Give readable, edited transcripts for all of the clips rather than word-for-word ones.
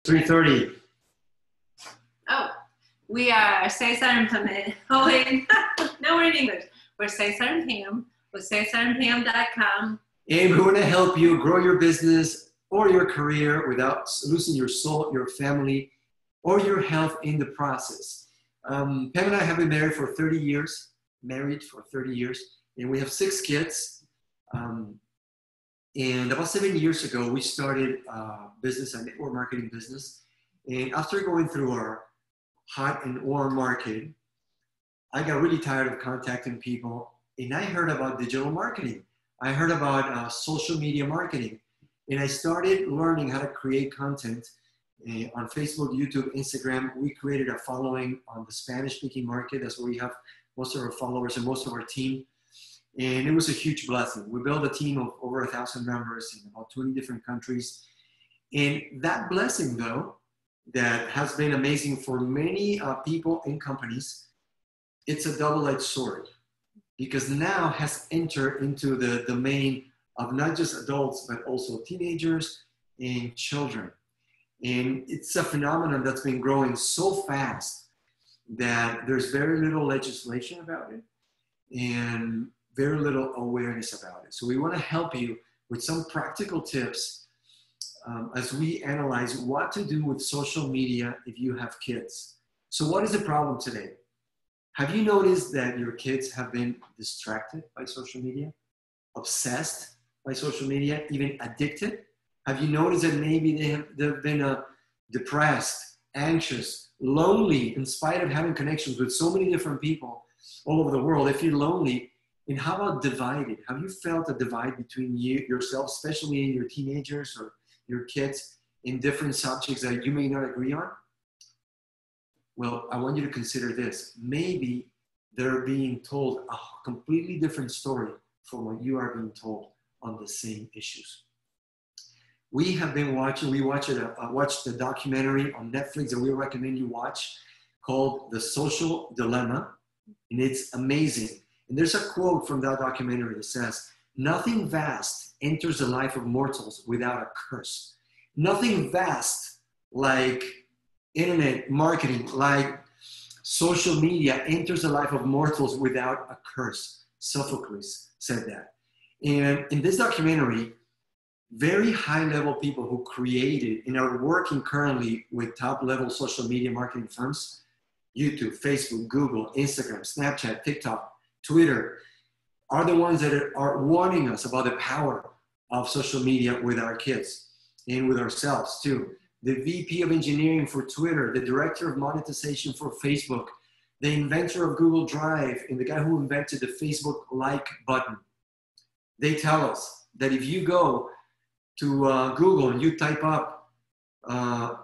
3:30. Oh, we are Cesar and Pam. Oh, wait. No, we're in English. We're Cesar and Pam with CesarandPam.com. And we want to help you grow your business or your career without losing your soul, your family, or your health in the process. Pam and I have been married for 30 years, and we have 6 kids. And about 7 years ago, we started a business, a network marketing business. And after going through our hot and warm market, I got really tired of contacting people, and I heard about digital marketing. I heard about social media marketing, and I started learning how to create content on Facebook, YouTube, Instagram. We created a following on the Spanish-speaking market. That's where we have most of our followers and most of our team. And it was a huge blessing. We built a team of over 1,000 members in about 20 different countries. And that blessing, though, that has been amazing for many people and companies, it's a double-edged sword, because now has entered into the domain of not just adults, but also teenagers and children. And it's a phenomenon that's been growing so fast that there's very little legislation about it and very little awareness about it. So we want to help you with some practical tips as we analyze what to do with social media if you have kids. So what is the problem today? Have you noticed that your kids have been distracted by social media, obsessed by social media, even addicted? Have you noticed that maybe they've been depressed, anxious, lonely, in spite of having connections with so many different people all over the world? They feel lonely. And how about divided? Have you felt a divide between yourself, especially in your teenagers or your kids, in different subjects that you may not agree on? Well, I want you to consider this. Maybe they're being told a completely different story from what you are being told on the same issues. We have been watching, we watched the documentary on Netflix that we recommend you watch called The Social Dilemma, and it's amazing. And there's a quote from that documentary that says, "Nothing vast enters the life of mortals without a curse." Nothing vast like internet marketing, like social media, enters the life of mortals without a curse. Sophocles said that. And in this documentary, very high-level people who created and are working currently with top-level social media marketing firms, YouTube, Facebook, Google, Instagram, Snapchat, TikTok, Twitter, are the ones that are warning us about the power of social media with our kids and with ourselves too. The VP of engineering for Twitter, the director of monetization for Facebook, the inventor of Google Drive, and the guy who invented the Facebook like button. They tell us that if you go to Google and you type up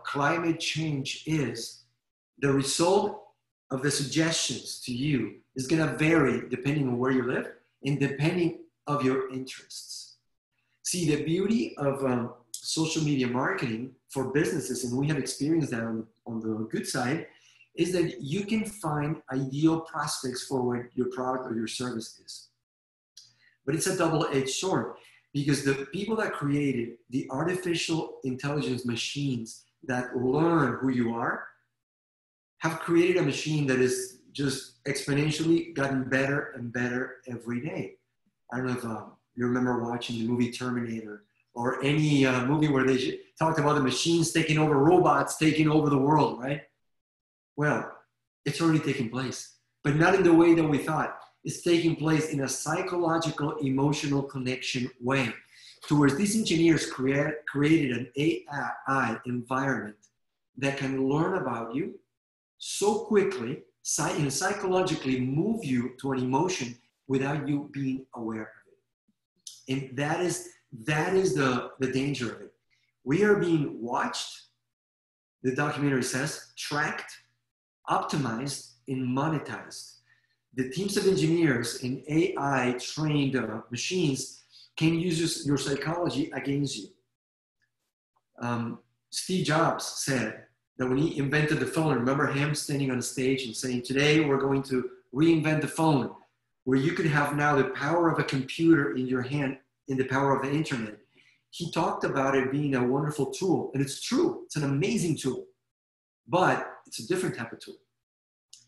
climate change is, the result of the suggestions to you is going to vary depending on where you live and depending of your interests. See, the beauty of social media marketing for businesses, and we have experienced that on the good side, is that you can find ideal prospects for what your product or your service is. But it's a double-edged sword, because the people that created the artificial intelligence machines that learn who you are have created a machine that is just exponentially gotten better and better every day. I don't know if you remember watching the movie Terminator or any movie where they talked about the machines taking over, robots taking over the world, right? Well, it's already taking place, but not in the way that we thought. It's taking place in a psychological, emotional connection way, towards these engineers created an AI environment that can learn about you so quickly and psychologically move you to an emotion without you being aware of it. And that is the danger of it. We are being watched, the documentary says, tracked, optimized, and monetized. The teams of engineers and AI trained machines can use your psychology against you. Steve Jobs said that when he invented the phone, remember him standing on stage and saying, "Today we're going to reinvent the phone," where you could have now the power of a computer in your hand and the power of the internet. he talked about it being a wonderful tool, and it's true. It's an amazing tool, but it's a different type of tool.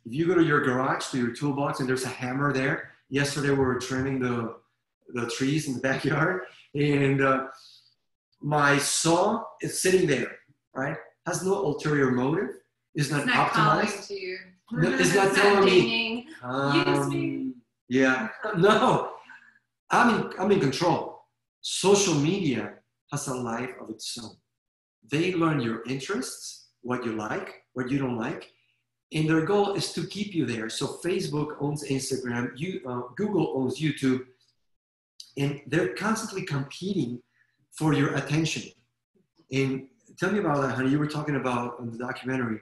If you go to your garage, to your toolbox, and there's a hammer there. Yesterday we were trimming the trees in the backyard, and my saw is sitting there, right? Has no ulterior motive. It's not optimized. Calling to you. No, it's not telling me. Use me. Yeah, no. I'm in control. Social media has a life of its own. They learn your interests, what you like, what you don't like, and their goal is to keep you there. So Facebook owns Instagram, Google owns YouTube, and they're constantly competing for your attention. And tell me about that, honey. You were talking about in the documentary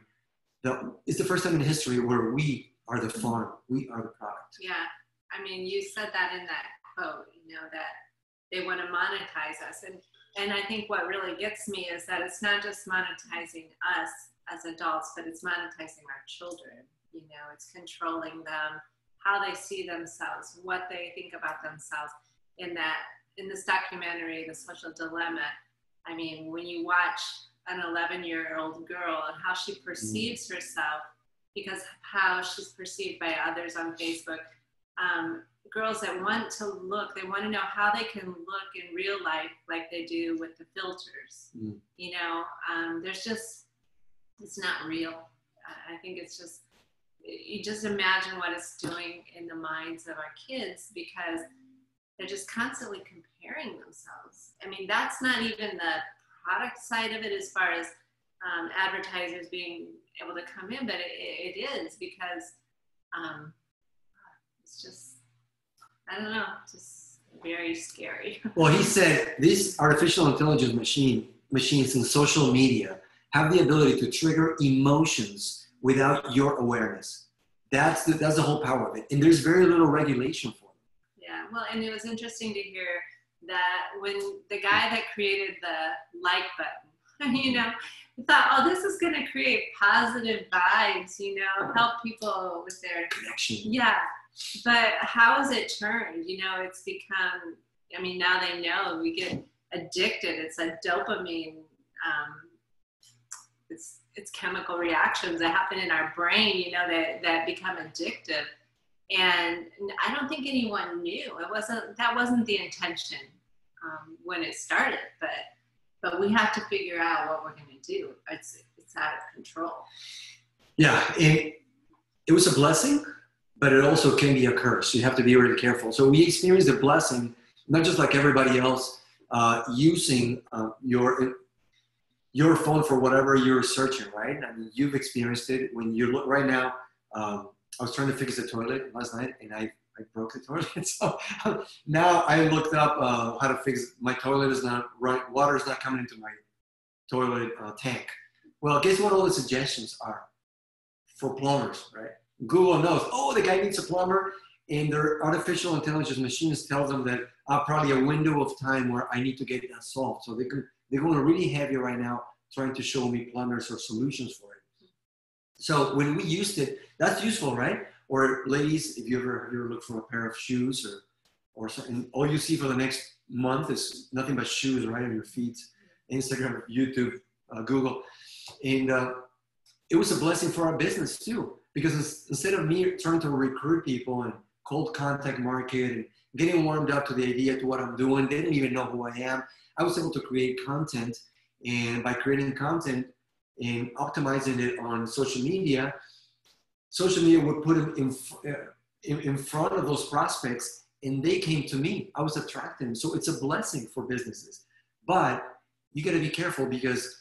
that it's the first time in history where we are the farm, we are the product. Yeah, I mean, you said that in that quote, you know, that they want to monetize us. And I think what really gets me is that it's not just monetizing us as adults, but it's monetizing our children. You know, it's controlling them, how they see themselves, what they think about themselves. In this documentary, The Social Dilemma, I mean, when you watch an 11-year-old girl and how she perceives herself, because how she's perceived by others on Facebook, girls that want to look, they want to know how they can look in real life like they do with the filters. You know, there's just, it's not real. I think it's just, you just imagine what it's doing in the minds of our kids, because they're just constantly comparing themselves. I mean, that's not even the product side of it as far as advertisers being able to come in, but it is, because it's just, I don't know, just very scary. Well, he said these artificial intelligence machines in social media have the ability to trigger emotions without your awareness. That's the whole power of it. And there's very little regulation for them. Yeah, well, and it was interesting to hear that when the guy that created the like button, you know, thought, oh, this is going to create positive vibes, you know, help people with their connection. Yeah. But how has it turned? You know, it's become, I mean, now they know we get addicted. It's a dopamine, it's chemical reactions that happen in our brain, you know, that become addictive. And I don't think anyone knew. That wasn't the intention when it started, but we have to figure out what we're going to do. It's out of control. Yeah, it was a blessing, but it also can be a curse. You have to be really careful. So we experienced a blessing, not just like everybody else, using your phone for whatever you're searching, right? I mean, you've experienced it when you look right now. I was trying to fix the toilet last night, and I broke the toilet. So now I looked up how to fix my toilet is not right. Water is not coming into my toilet tank. Well, guess what all the suggestions are for plumbers, right? Google knows, oh, the guy needs a plumber, and their artificial intelligence machines tell them that probably a window of time where I need to get that solved. So they're going really heavy right now trying to show me plumbers or solutions for it. So when we used it, that's useful, right? Or ladies, if you ever look for a pair of shoes or something, all you see for the next month is nothing but shoes, right, on your feet, Instagram, YouTube, Google. And it was a blessing for our business too, because instead of me trying to recruit people and cold contact market and getting warmed up to the idea to what I'm doing, they didn't even know who I am. I was able to create content, and by creating content and optimizing it on social media would put them in front of those prospects, and they came to me. I was attracting them. So it's a blessing for businesses. But you got to be careful, because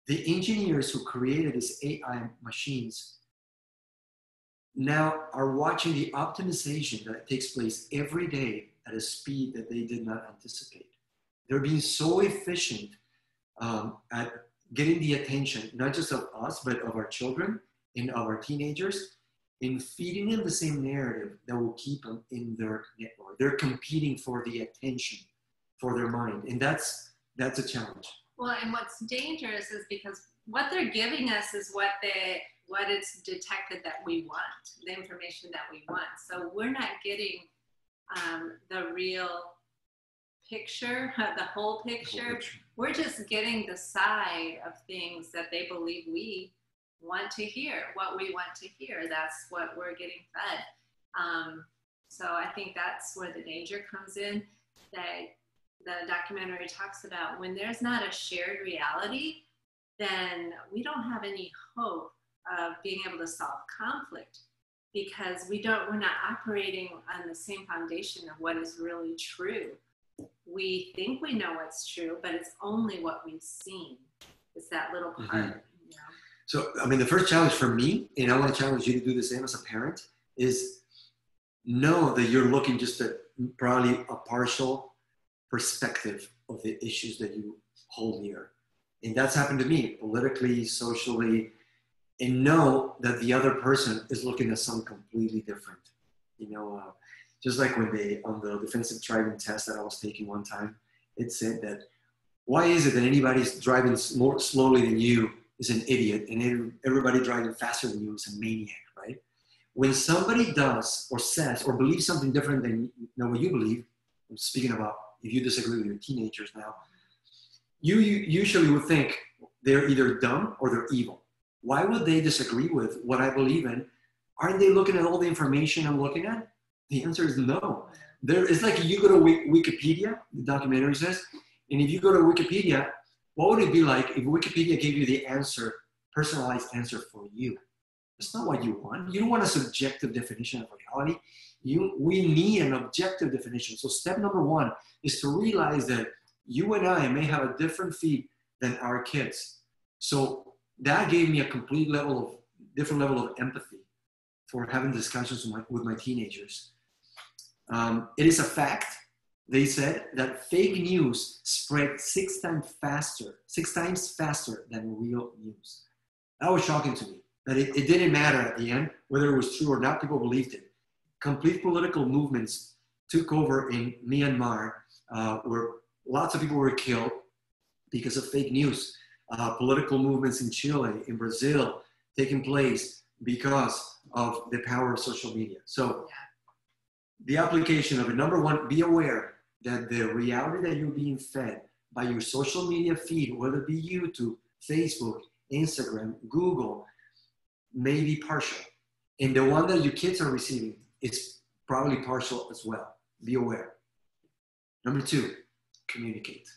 the engineers who created these AI machines now are watching the optimization that takes place every day at a speed that they did not anticipate. They're being so efficient at getting the attention, not just of us, but of our children and of our teenagers, in feeding them the same narrative that will keep them in their network. They're competing for the attention, for their mind. And that's a challenge. Well, and what's dangerous is because what they're giving us is what it's detected that we want, the information that we want. So we're not getting the real picture, the whole picture. We're just getting the side of things that they believe we want to hear, what we want to hear. That's what we're getting fed. So I think that's where the danger comes in, that the documentary talks about. When there's not a shared reality, then we don't have any hope of being able to solve conflict, because we're not operating on the same foundation of what is really true. We think we know what's true, but it's only what we've seen. It's that little part. Mm-hmm. So, I mean, the first challenge for me, and I want to challenge you to do the same as a parent, is know that you're looking just at probably a partial perspective of the issues that you hold near. And that's happened to me politically, socially, and know that the other person is looking at something completely different. Just like when on the defensive driving test that I was taking one time, it said that, why is it that anybody's driving more slowly than you is an idiot, and everybody driving faster than you is a maniac, right? When somebody does or says or believes something different than what you believe, I'm speaking about if you disagree with your teenagers now, you usually would think they're either dumb or they're evil. Why would they disagree with what I believe in? Aren't they looking at all the information I'm looking at? The answer is no. It's like you go to Wikipedia, the documentary says, and if you go to Wikipedia, what would it be like if Wikipedia gave you the answer, personalized answer for you? That's not what you want. You don't want a subjective definition of reality. We need an objective definition. So step number one is to realize that you and I may have a different feed than our kids. So that gave me a different level of empathy for having discussions with my teenagers. It is a fact, they said, that fake news spread 6 times faster than real news. That was shocking to me, that it didn't matter at the end whether it was true or not. People believed it. Complete political movements took over in Myanmar, where lots of people were killed because of fake news. Political movements in Chile, in Brazil, taking place because of the power of social media. So the application of it, number one, be aware that the reality that you're being fed by your social media feed, whether it be YouTube, Facebook, Instagram, Google, may be partial. And the one that your kids are receiving is probably partial as well. Be aware. Number two, communicate.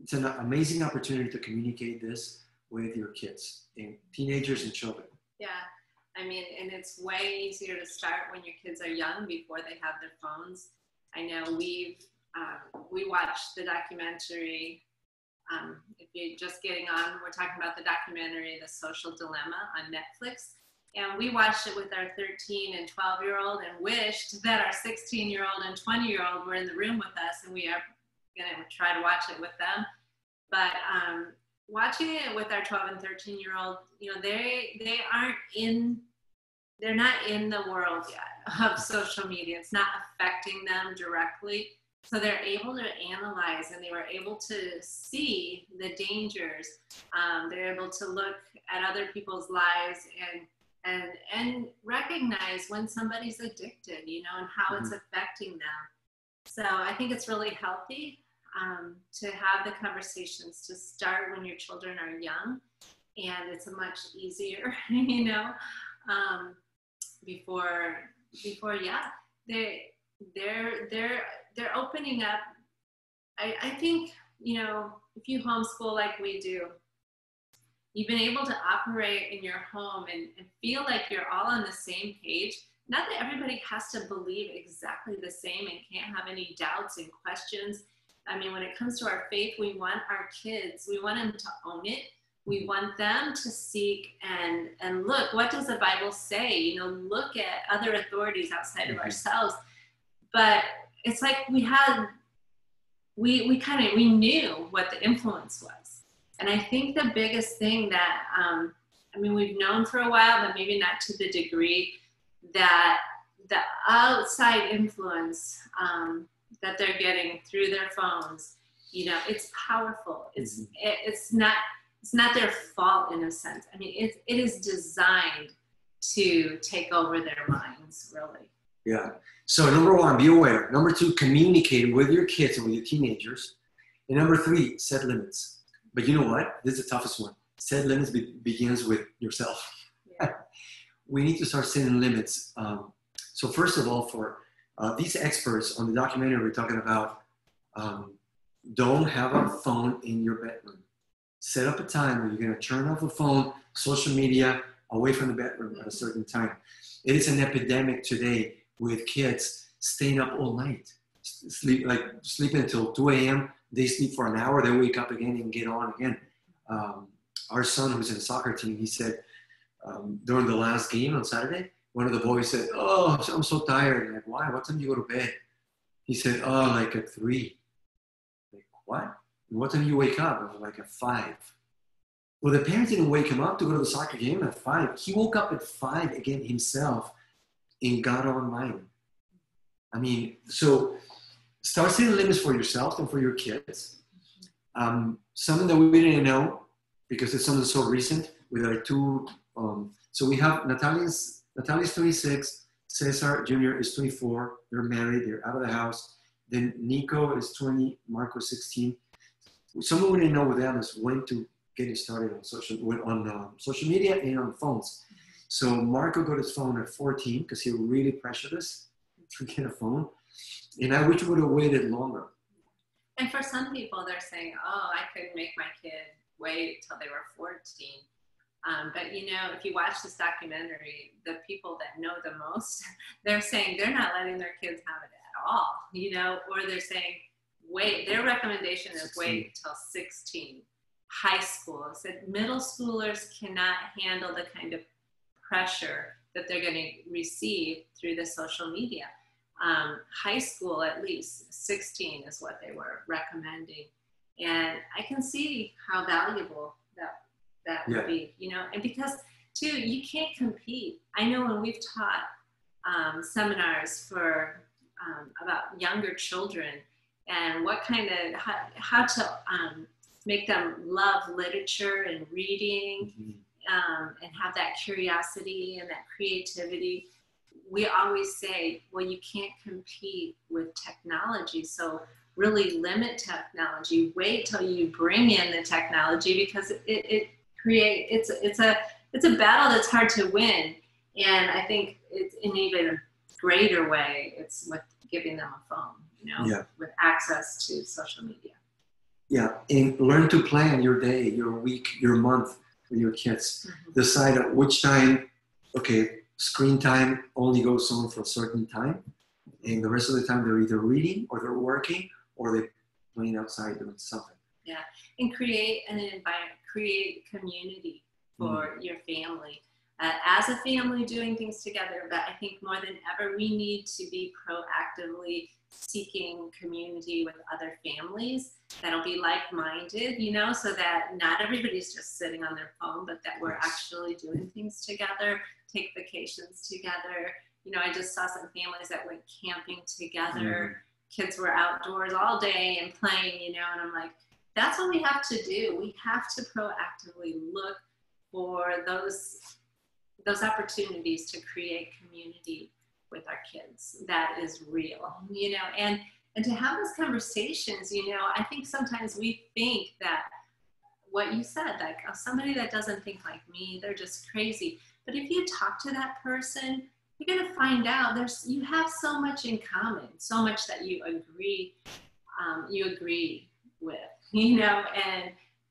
It's an amazing opportunity to communicate this with your kids and teenagers and children. Yeah. I mean, and it's way easier to start when your kids are young, before they have their phones. I know we watched the documentary. If you're just getting on, we're talking about the documentary, The Social Dilemma, on Netflix. And we watched it with our 13 and 12-year-old and wished that our 16-year-old and 20-year-old were in the room with us, and we are going to try to watch it with them. But watching it with our 12 and 13-year-old, they're not in the world yet of social media. It's not affecting them directly. So they're able to analyze, and they were able to see the dangers. They're able to look at other people's lives and recognize when somebody's addicted, and how it's affecting them. So I think it's really healthy to have the conversations to start when your children are young, and it's a much easier, before they're opening up. I think, if you homeschool like we do, you've been able to operate in your home and feel like you're all on the same page. Not that everybody has to believe exactly the same and can't have any doubts and questions. I mean, when it comes to our faith, we want our kids, we want them to own it. We want them to seek and look, what does the Bible say? Look at other authorities outside of ourselves. But it's like we knew what the influence was. And I think the biggest thing that, we've known for a while, but maybe not to the degree that the outside influence that they're getting through their phones, it's powerful. It's not their fault in a sense. I mean, it is designed to take over their minds, really. Yeah. So number one, be aware. Number two, communicate with your kids and with your teenagers. And number three, set limits. But you know what? This is the toughest one. Set limits begins with yourself. Yeah. We need to start setting limits. So first of all, for these experts on the documentary we're talking about, don't have a phone in your bedroom. Set up a time where you're going to turn off the phone, social media, away from the bedroom at a certain time. It is an epidemic today with kids staying up all night, sleeping until 2 a.m. They sleep for an hour, they wake up again and get on again. Our son, who's in the soccer team, he said during the last game on Saturday, one of the boys said, "Oh, I'm so tired." I'm like, "Why? What time do you go to bed?" He said, "Oh, like at 3." Like, what? And what time do you wake up? I was like, at 5. Well, the parents didn't wake him up to go to the soccer game at 5. He woke up at 5 again himself and got online. I mean, so start setting limits for yourself and for your kids. Something that we didn't know, because it's something so recent, with our two, so we have Natalia's 26, Cesar Jr. is 24, they're married, they're out of the house. Then Nico is 20, Marco 16. Something we didn't know with them is when to get started on social media and on phones. So Marco got his phone at 14 because he really pressured us to get a phone. And I wish we would have waited longer. And for some people, they're saying, "Oh, I couldn't make my kid wait till they were 14." But you know, if you watch this documentary, the people that know the most, they're saying they're not letting their kids have it at all, you know, or they're saying, wait, their recommendation is wait till 16. High school said middle schoolers cannot handle the kind of pressure that they're going to receive through the social media. High school, at least 16 is what they were recommending. And I can see how valuable that would be, you know, and because too, you can't compete. I know when we've taught seminars for about younger children and what kind of, how to make them love literature and reading, and have that curiosity and that creativity. We always say, well, you can't compete with technology, so really limit technology. Wait till you bring in the technology, because it's a battle that's hard to win. And I think it's in even greater way, it's with giving them a phone, you know, with access to social media. Yeah, and learn to plan your day, your week, your month with your kids. Decide at which time, okay, screen time only goes on for a certain time, and the rest of the time they're either reading or they're working or they're playing outside doing something. Yeah, and create an environment, create community for your family. As a family doing things together, but I think more than ever, we need to be proactively seeking community with other families that'll be like-minded, you know, so that not everybody's just sitting on their phone, but that we're actually doing things together, take vacations together. You know, I just saw some families that went camping together. Kids were outdoors all day and playing, you know, and I'm like, that's what we have to do. We have to proactively look for those opportunities to create community with our kids that is real, you know, and to have those conversations, you know. I think sometimes we think that what you said, like, oh, somebody that doesn't think like me, they're just crazy. But if you talk to that person, you're going to find out you have so much in common, so much that you agree with, you know,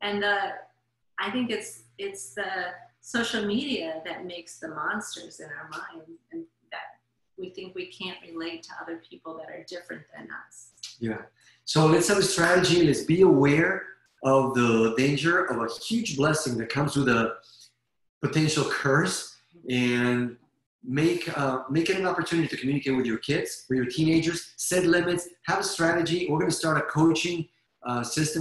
and I think it's the social media that makes the monsters in our mind, and that we think we can't relate to other people that are different than us. Yeah. So let's have a strategy. Let's be aware of the danger of a huge blessing that comes with a potential curse, and make it an opportunity to communicate with your kids, with your teenagers, set limits, have a strategy. We're going to start a coaching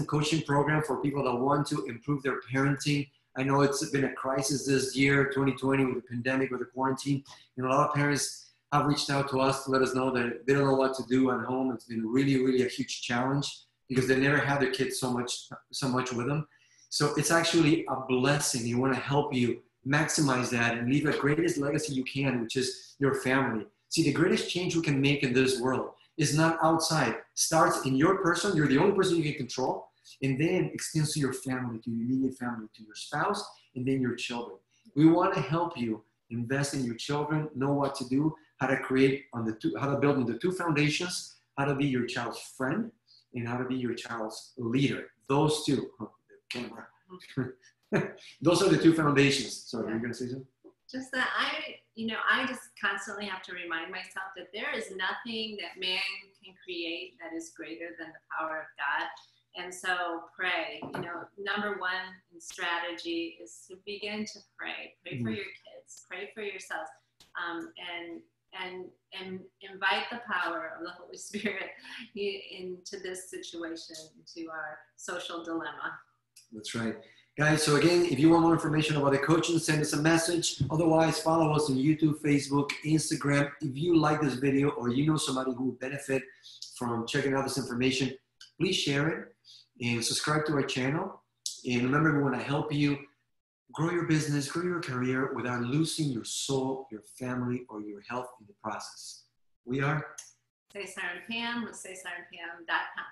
coaching program for people that want to improve their parenting. I know it's been a crisis this year, 2020, with the pandemic, with the quarantine. And a lot of parents have reached out to us to let us know that they don't know what to do at home. It's been really, really a huge challenge because they never had their kids so much with them. So it's actually a blessing. We want to help you maximize that and leave the greatest legacy you can, which is your family. See, the greatest change we can make in this world is not outside. Starts in your person. You're the only person you can control. And then extends to your family, to your immediate family, to your spouse, and then your children. We want to help you invest in your children, know what to do, how to create how to build on the two foundations, how to be your child's friend, and how to be your child's leader. Those two, the camera. Those are the two foundations. Sorry, you're going to say something? Just that I just constantly have to remind myself that there is nothing that man can create that is greater than the power of God. And so pray, number one in strategy is to begin to pray. Pray for your kids, pray for yourselves, and invite the power of the Holy Spirit into this situation, into our social dilemma. That's right. Guys, so again, if you want more information about the coaching, send us a message. Otherwise, follow us on YouTube, Facebook, Instagram. If you like this video or you know somebody who would benefit from checking out this information, please share it and subscribe to our channel. And remember, we want to help you grow your business, grow your career without losing your soul, your family, or your health in the process. We are Say Siren Pam with SaySirenPam.com.